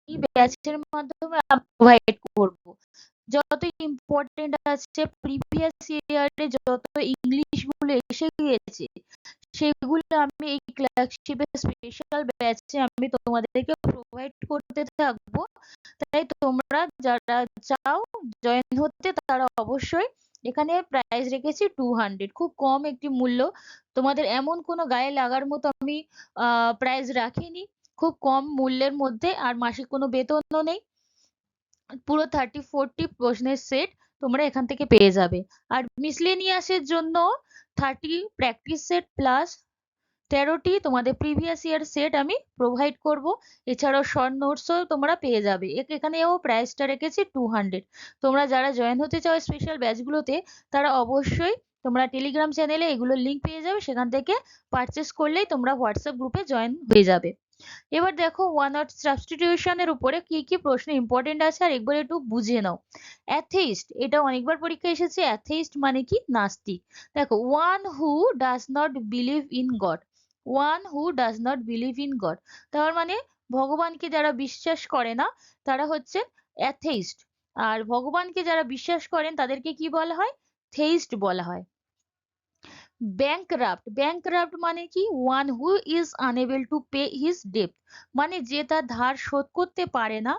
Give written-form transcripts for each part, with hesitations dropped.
এই ব্যাচের মাধ্যমে প্রোভাইড করব। যত ইম্পর্টেন্ট আছে প্রিভিয়াস ইয়ারে যত ইংলিশ গুলো এসে গিয়েছে সেগুলো আমি এই ক্লার্কশিপের স্পেশাল ব্যাচে আমি তোমাদেরকে প্রোভাইড করতে থাকবো। তাই তোমরা যারা চাও জয়েন হতে তারা অবশ্যই, এখানে প্রাইস রেখেছি 200, খুব কম একটি মূল্য। তোমাদের এমন কোনো গায়ে লাগার মতো আমি প্রাইস রাখিনি, খুব কম মূল্যের মধ্যে, আর মাসিক কোনো বেতনও নেই। পুরো 30-40 প্রশ্নের সেট তোমরা এখান থেকে পেয়ে যাবে। আর মিসলেনিয়াসের জন্য 30 প্র্যাকটিস সেট প্লাস 13টি তোমাদের প্রিভিয়াস ইয়ার সেট আমি প্রোভাইড করব। এছাড়াও শর্ট নোটসও তোমরা পেয়ে যাবে। এখানেও প্রাইসটা রেখেছি 200। তোমরা যারা জয়েন হতে চাও স্পেশাল ব্যাচগুলোতে তারা অবশ্যই তোমরা টেলিগ্রাম চ্যানেলে এগুলোর লিঙ্ক পেয়ে যাবে, সেখান থেকে পারচেস করলেই তোমরা হোয়াটসঅ্যাপ গ্রুপে জয়েন হয়ে যাবে। এবার দেখো ওয়ান ওয়ার্ড সাবস্টিটিউশনের উপরে কি কি প্রশ্ন ইম্পর্টেন্ট আছে আর একবার একটু বুঝে নাও। অ্যাথেইস্ট, এটা অনেকবার পরীক্ষা এসেছে। অ্যাথেইস্ট মানে কি? নাস্তিক। দেখো, one who does not believe in god, one who does not believe in god, তার মানে ভগবানকে যারা বিশ্বাস করে না তারা হচ্ছে অ্যাথেইস্ট। আর ভগবানকে যারা বিশ্বাস করেন তাদেরকে কি বলা হয়? থেইস্ট বলা হয়। ব্যাংকরাপ্ট, ব্যাংকরাপ্ট মানে কি? One who is unable to pay his debt, মানে যে তার ধার শোধ করতে পারে না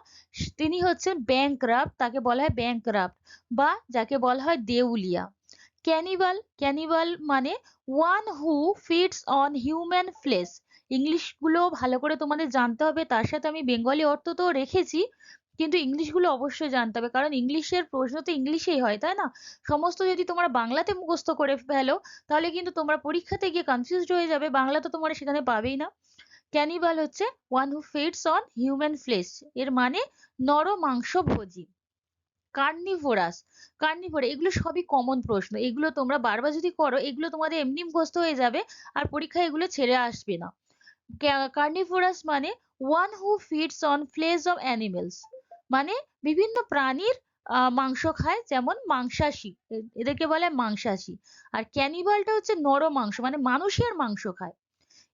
তিনি হচ্ছেন ব্যাংকরাপ্ট, তাকে বলা হয় ব্যাংকরাপ্ট, বা যাকে বলা হয় দেউলিয়া। ক্যানিবাল, ক্যানিবাল মানে one who feeds on human flash. English গুলো ভালো করে তোমাদের জানতে হবে, তার সাথে আমি বেঙ্গলি অর্থ তো রেখেছি, কিন্তু ইংলিশ গুলো অবশ্যই জানতে হবে, কারণ ইংলিশের প্রশ্ন তো ইংলিশেই হয়, তাই না? সমস্ত যদি তোমরা বাংলাতে মুখস্থ করে ফেলো তাহলে কিন্তু তোমরা পরীক্ষাতে গিয়ে কনফিউজড হয়ে যাবে, বাংলা তো তোমরা সেখানে পাবেই না। ক্যানিবাল হচ্ছে one who feeds on human flash, এর মানে নর মাংস ভোজী। কার্নিভোরাস, কার্নিভোরা, এগুলো সবই কমন প্রশ্ন, এগুলো তোমরা বারবার যদি করো এগুলো তোমাদের এমনি মুখস্থ হয়ে যাবে, আর পরীক্ষায় এগুলো ছেড়ে আসবে না। কার্নিভোরাস মানে one who feeds on flash of animals, মানে বিভিন্ন প্রাণীর মাংস খায়, যেমন মাংসাশী, এদেরকে বলে মাংসাশী। আর ক্যানিবালটা হচ্ছে নর মাংস, মানে মানুষের মাংস খায়।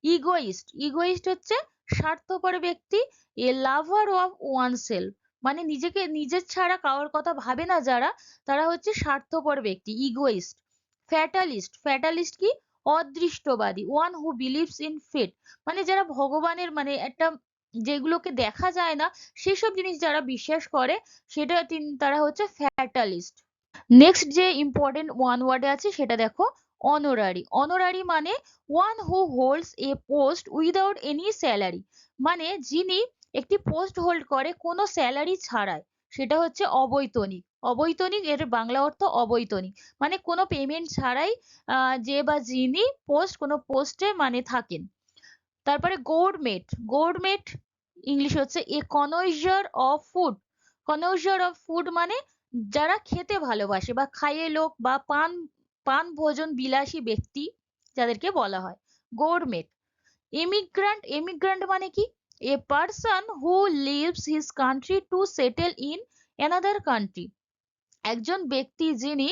ইগোইস্ট, ইগোইস্ট হচ্ছে স্বার্থপর ব্যক্তি। এ লাভার অফ ওয়ান সেলফ, মানে নিজেকে নিজের ছাড়া কারোর কথা ভাবে না যারা, তারা হচ্ছে স্বার্থপর ব্যক্তি, ইগোইস্ট। ফ্যাটালিস্ট, ফ্যাটালিস্ট কি? অদৃষ্টবাদী। ওয়ান হু বিলিভস ইন ফেট, মানে যারা ভগবানের, মানে একটা যেগুলোকে দেখা যায় না সেসব জিনিস যারা বিশ্বাস করে সেটা তারা হচ্ছে ফ্যাটালিস্ট। নেক্সট যে ইম্পর্টেন্ট ওয়ান ওয়ার্ডে আছে সেটা দেখো, অনোরারি। অনোরারি মানে one who holds A post without any salary, মানে যিনি একটি পোস্ট হোল্ড করে কোনো স্যালারি ছাড়াই, সেটা হচ্ছে অবৈতনিক। অবৈতনিক এর বাংলা অর্থ অবৈতনিক, মানে কোনো পেমেন্ট ছাড়াই যে বা যিনি কোনো পোস্টে মানে থাকেন। তারপরে গৌরমেট, গৌরমেট ইংলিশ হচ্ছে এ কনইজার অফ ফুড। কনইজার অফ ফুড মানে যারা খেতে ভালোবাসে বা খাইয়ে লোক বা পান পান ভোজন বিলাসী ব্যক্তি যাদেরকে বলা হয় গৌরমেট। ইমিগ্রান্ট, ইমিগ্রান্ট মানে কি? A person who leaves his country to settle in another country, একজন ব্যক্তি যিনি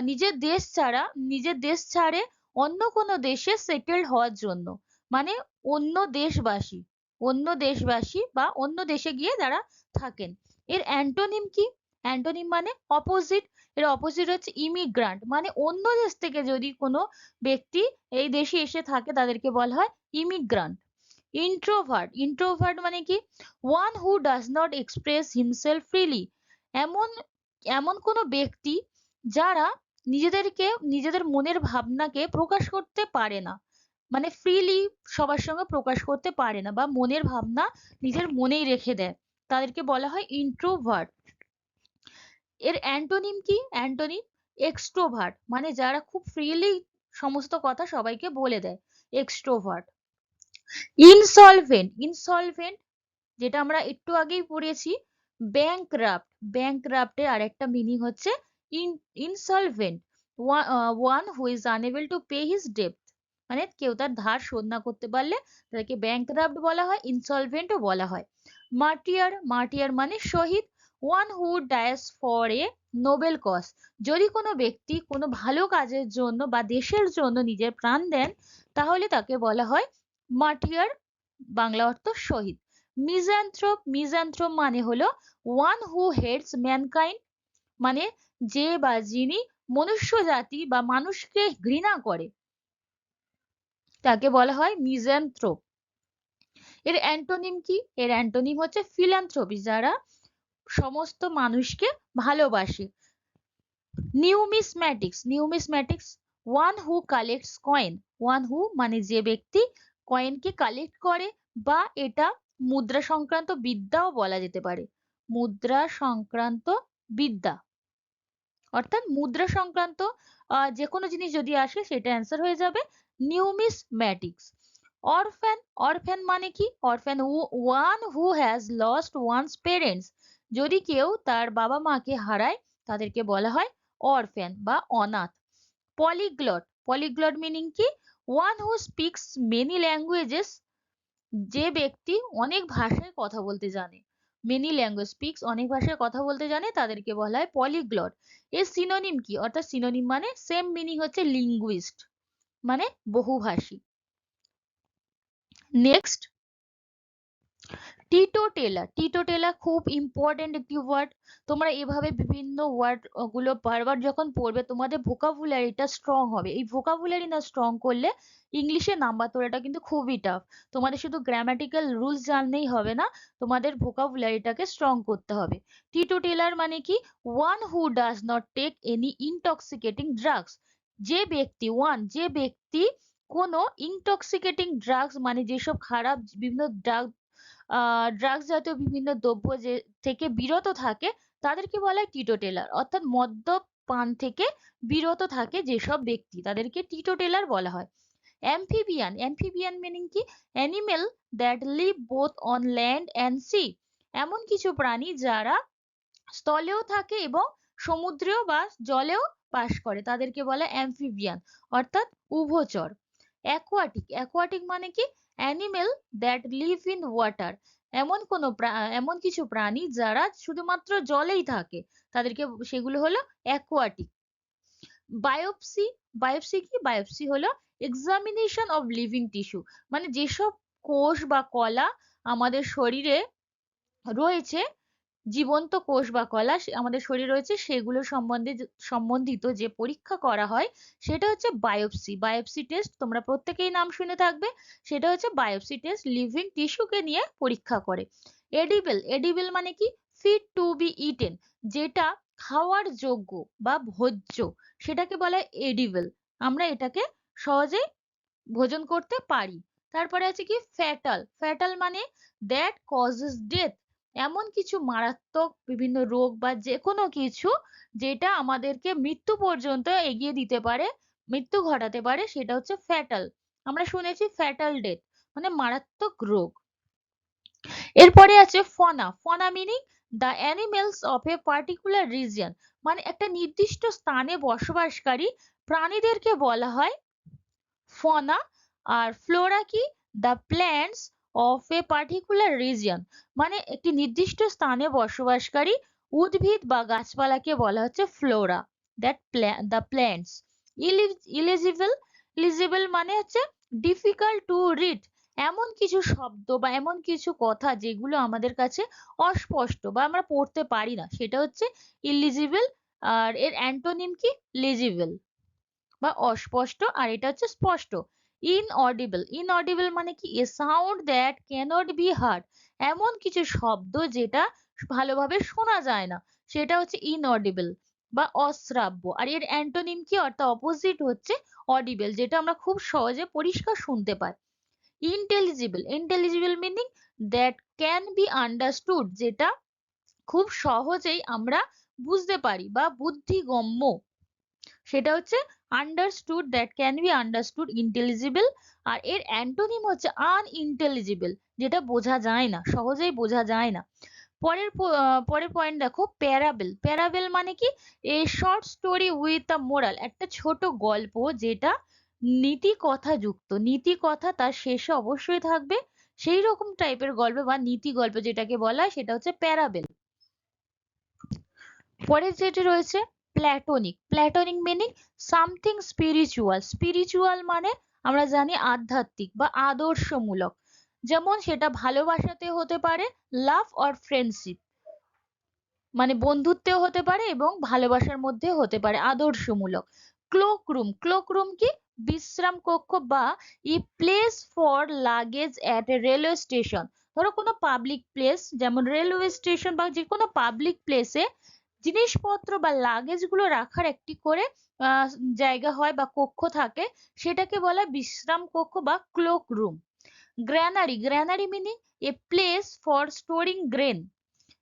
নিজের দেশ ছাড়ে অন্য কোনো দেশে সেটেলড হওয়ার জন্য, মানে অন্য দেশবাসী, অন্য দেশবাসী বা অন্য দেশে গিয়ে যারা থাকেন। এর অ্যান্টোনিম কি? অ্যান্টোনিম মানে অপোজিট, এর অপোজিট হচ্ছে ইমিগ্রান্ট, মানে অন্য দেশ থেকে যদি কোনো ব্যক্তি এই দেশে এসে থাকে তাদেরকে বলা হয় ইমিগ্রান্ট। ইন্ট্রোভার্ট, ইন্ট্রোভার্ট মানে কি? One who does not express himself freely, এমন এমন কোনো ব্যক্তি যারা নিজেদের মনের ভাবনাকে প্রকাশ করতে পারে না, মানে ফ্রিলি সবার সঙ্গে প্রকাশ করতে পারে না বা মনের ভাবনা নিজের মনেই রেখে দেয়, তাদেরকে বলা হয় ইন্ট্রোভার্ট। এর অ্যান্টোনিম কি? অ্যান্টোনিম এক্সট্রোভার্ট, মানে যারা খুব ফ্রিলি সমস্ত কথা সবাইকে বলে দেয়, এক্সট্রোভার্ট। ইনসলভেন্ট, ইনসলভেন্ট যেটা আমরা একটু আগেই পড়েছি, ব্যাংকরাপ্ট, ব্যাংকরাপ্টের আরেকটা মিনিং হচ্ছে insolvent, one who is unable to pay his debt, মানে কেউ তার ধার শোধ না করতে পারলে তাকে ব্যাংকরাপ্ট বলা হয়, ইনসলভেন্টও বলা হয়। মার্টিয়ার, মার্টিয়ার মানে শহীদ। One who dies for a noble cause, যদি কোনো ব্যক্তি কোনো ভালো কাজের জন্য বা দেশের জন্য নিজের প্রাণ দেন তাহলে তাকে বলা হয় মার্টিয়ার, বাংলা অর্থ শহীদ। মিজান্থ্রোপ মানে হলো ওয়ান হু হেটস ম্যানকাইন্ড, মানে যে বা যিনি মনুষ্য জাতি বা মানুষকে ঘৃণা করে তাকে বলা হয় মিজান্থ্রোপ। এর অ্যান্টোনিম কি? এর অ্যান্টোনিম হচ্ছে ফিলান্থ্রপি, যারা সমস্ত মানুষকে ভালোবাসে। Numismatics one who collects coin. One who মানে যে ব্যক্তি কয়েনকে কালেক্ট করে, বা এটা মুদ্রা সংক্রান্ত বিদ্যাও বলা যেতে পারে। মুদ্রা সংক্রান্ত বিদ্যা, অর্থাৎ মুদ্রা সংক্রান্ত যে কোনো জিনিস যদি আসে সেটা অ্যান্সার হয়ে যাবে নিউমিসম্যাটিক্স। অরফ্যান মানে কি? Orphan one who has lost one's parents. যদি কেউ তার বাবা মাকে হারায় তাদেরকে বলা হয় অরফ্যান বা অনাথ। পলিগ্লট মিনিং কি? ওয়ান হু স্পিক্স মেনি ল্যাঙ্গুয়েজেস, যে ব্যক্তি অনেক ভাষায় কথা বলতে জানে। মেনি ল্যাঙ্গুয়েজ স্পিক্স, অনেক ভাষায় কথা বলতে জানে, তাদেরকে বলা হয় পলিগ্লট। এর সিনোনিম কি? অর্থাৎ সিনোনিম মানে সেম মিনিং হচ্ছে লিঙ্গুইস্ট, মানে বহুভাষী। নেক্সট, টিটোটেলার খুব ইম্পর্টেন্ট একটি ওয়ার্ড। তোমরা এভাবে বিভিন্ন ওয়ার্ড গুলো বারবার যখন পড়বে তোমাদের ভোকাবুলারিটা স্ট্রং হবে। এই ভোকাবুলারি না স্ট্রং করলে ইংলিশে নাম্বার তোলাটা কিন্তু খুবই টাফ। তোমাদের শুধু গ্রামাটিক্যাল রুলস জানলেই হবে না, তোমাদের ভোকাবুলারিটাকে স্ট্রং করতে হবে। টিটোটেলার মানে কি? One who does not take any intoxicating drugs. যে ব্যক্তি কোনো ইনটক্সিকেটিং ড্রাগস মানে যেসব খারাপ বিভিন্ন ড্রাগস জাতীয় বিভিন্ন দ্রব্য যে থেকে বিরত থাকে তাদেরকে বলা হয় টিটোটেলার। অর্থাৎ মদ্যপান থেকে বিরত থাকে যেসব ব্যক্তি তাদেরকে টিটোটেলার বলা হয়। অ্যাম্ফিবিয়ান মিনিং কি? Animal that live both on land and sea. এমন কিছু প্রাণী যারা স্থলেও থাকে এবং সমুদ্রেও বা জলেও বাস করে তাদেরকে বলা হয় অ্যাম্ফিবিয়ান, অর্থাৎ উভচর। অ্যাকোয়াটিক মানে কি? Animal that live in water. এমন কিছু প্রাণী যারা শুধুমাত্র জলেই থাকে তাদেরকে, সেগুলো হলো অ্যাকোয়াটিক। বায়োপসি কি? বায়োপসি হলো এক্সামিনেশন অফ লিভিং টিস্যু, মানে যেসব কোষ বা কলা আমাদের শরীরে রয়েছে, জীবন্ত কোষ বা কলা আমাদের শরীরে রয়েছে, সেগুলো সম্বন্ধিত যে পরীক্ষা করা হয় সেটা হচ্ছে বায়োপসি টেস্ট। তোমরা প্রত্যেকেই নাম শুনে থাকবে, সেটা হচ্ছে বায়োপসি টেস্ট। লিভিং টিস্যুকে নিয়ে পরীক্ষা করে। এডিবল মানে কি? ফিট টু বি ইটেন, যেটা খাওয়ার যোগ্য বা ভোজ্য সেটাকে বলা হয় এডিবল। আমরা এটাকে সহজেই ভোজন করতে পারি। তারপরে আছে কি? ফ্যাটাল মানে দ্যাট কজেস ডেথ। এমন কিছু মারাত্মক বিভিন্ন রোগ বা যে কোনো কিছু যেটা আমাদেরকে মৃত্যু পর্যন্ত এগিয়ে দিতে পারে, মৃত্যু ঘটাতে পারে, সেটা হচ্ছে ফ্যাটাল। আমরা শুনেছি ফ্যাটাল ডেথ মানে মারাত্মক রোগ। এরপরে আছে fauna meaning the animals of a particular region, মানে একটা নির্দিষ্ট স্থানে বসবাসকারী প্রাণীদেরকে বলা হয় ফনা। আর ফ্লোরা কি? The plants of a particular region, মানে একটি নির্দিষ্ট স্থানে বসবাসকারী উদ্ভিদ বা গাছপালাকে বলা হচ্ছে ফ্লোরা। The plants. ইলিজিবল মানে হচ্ছে ডিফিকাল্ট টু রিড, এমন কিছু শব্দ বা এমন কিছু কথা যেগুলো আমাদের কাছে অস্পষ্ট বা আমরা পড়তে পারি না, সেটা হচ্ছে ইলিজিবল। আর এর অ্যান্টোনিম কি? লিজিবল বা অস্পষ্ট, আর এটা হচ্ছে স্পষ্ট। ইনঅডিবল মানে কি? A sound that cannot be heard, এমন কিছু শব্দ যেটা ভালোভাবে শোনা যায় না, সেটা হচ্ছে ইনঅডিবল বা অশ্রাব্য। আর এর অ্যান্টোনিম কি? অর্থাৎ অপোজিট হচ্ছে অডিবল, যেটা আমরা খুব সহজে পরিষ্কার শুনতে পাই। Intelligible meaning that can be understood, যেটা খুব সহজেই আমরা বুঝতে পারি বা বুদ্ধিগম্য, সেটা হচ্ছে understood, that can be understood, intelligible. আর এর অ্যান্টোনিম হচ্ছে আনইন্টেলিজিবল, যেটা বোঝা যায় না, সহজেই বোঝা যায় না। পরের পয়েন্ট দেখো, প্যারাবেল মানে কি? A short story with a moral, একটা ছোট গল্প যেটা নীতি কথা যুক্ত, নীতি কথা তার শেষে অবশ্যই থাকবে, সেই রকম টাইপের গল্প বা নীতি গল্প যেটাকে বলা হয় সেটা হচ্ছে প্যারাবেল। পরে যেটি রয়েছে প্ল্যাটোনিক মিনিং সামথিং স্পিরিচুয়াল মানে আমরা জানি আধ্যাত্মিক বা আদর্শমূলক। যেমন সেটা ভালোবাসাতে হতে পারে, লাভ অর ফ্রেন্ডশিপ, মানে বন্ধুত্বেও হতে পারে এবং ভালোবাসার মধ্যেও হতে পারে, আদর্শমূলক। ক্লোক রুম কি? বিশ্রাম কক্ষ বা a place for luggage at a railway station. ধরো কোনো পাবলিক প্লেস, যেমন রেলওয়ে স্টেশন বা যে কোনো পাবলিক প্লেসে জিনিসপত্র বা লাগেজ গুলো রাখার একটি করে আহ, জায়গা হয় বা কক্ষ থাকে, সেটাকে বলা হয় বিশ্রাম কক্ষ বা cloak room. Granary meaning a place for storing grain,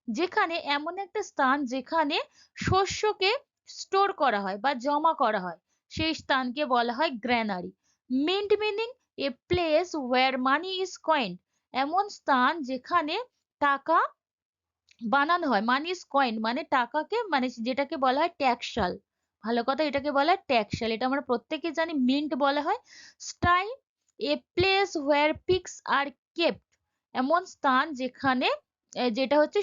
যেখানে এমন একটা স্থান যেখানে শস্যকে স্টোর করা হয় বা জমা করা হয়, সেই স্থানকে বলা হয় granary. Mint meaning a place where money is coined, এমন স্থান যেখানে টাকা বানানো হয়। মানি ইজ কয়েন্ড মানে টাকাকে, মানে যেটাকে বলা হয় ট্যাক্সাল। ভালো কথা, এটাকে বলা হয় ট্যাক্সাল, এটা আমরা প্রত্যেকে জানি। মিন্ট বলা হয় sty a place where pigs are kept, এমন স্থান যেখানে যেটা হচ্ছে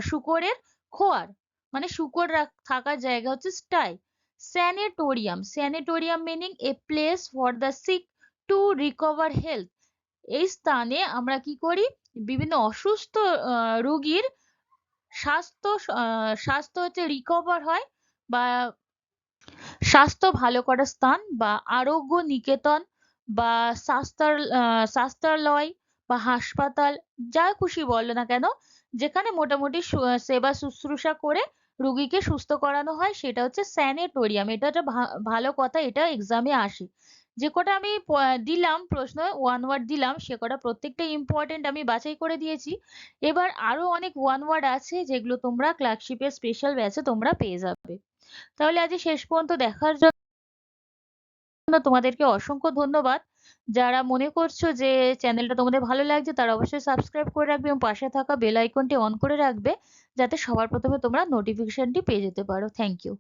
শূকরের খোয়ার, মানে শূকর থাকার জায়গা হচ্ছে sty. Sanatorium meaning a place for the sick to recover health, এই স্থানে আমরা কি করি, বিভিন্ন অসুস্থ রোগীর স্বাস্থ্য স্বাস্থ্য হচ্ছে রিকভার হয় বা স্বাস্থ্য ভালো করার স্থান, বা আরোগ্য নিকেতন বা স্বাস্থ্যালয় বা হাসপাতাল, যা খুশি বলো না কেন, যেখানে মোটামুটি সেবা শুশ্রূষা করে রুগীকে সুস্থ করানো হয়, সেটা হচ্ছে স্যানিটোরিয়াম। এটা একটা ভালো কথা, এটা এক্সামে আসে। যে কটা আমি দিলাম প্রশ্ন, ওয়ান ওয়ার্ড দিলাম, সে কটা প্রত্যেকটা ইম্পর্টেন্ট আমি বাছাই করে দিয়েছি। এবার আরো অনেক ওয়ান ওয়ার্ড আছে যেগুলো তোমরা ক্লার্কশিপের স্পেশাল ব্যাচে তোমরা পেয়ে যাবে। তাহলে আজ শেষ পর্যন্ত দেখার জন্য তোমাদেরকে অসংখ্য ধন্যবাদ। যারা মনে করছো যে চ্যানেলটা তোমাদের ভালো লাগছে, তারা অবশ্যই সাবস্ক্রাইব করে রাখবে এবং পাশে থাকা বেল আইকনটি অন করে রাখবে, যাতে সবার প্রথমে তোমরা নোটিফিকেশনটি পেয়ে যেতে পারো। Thank you.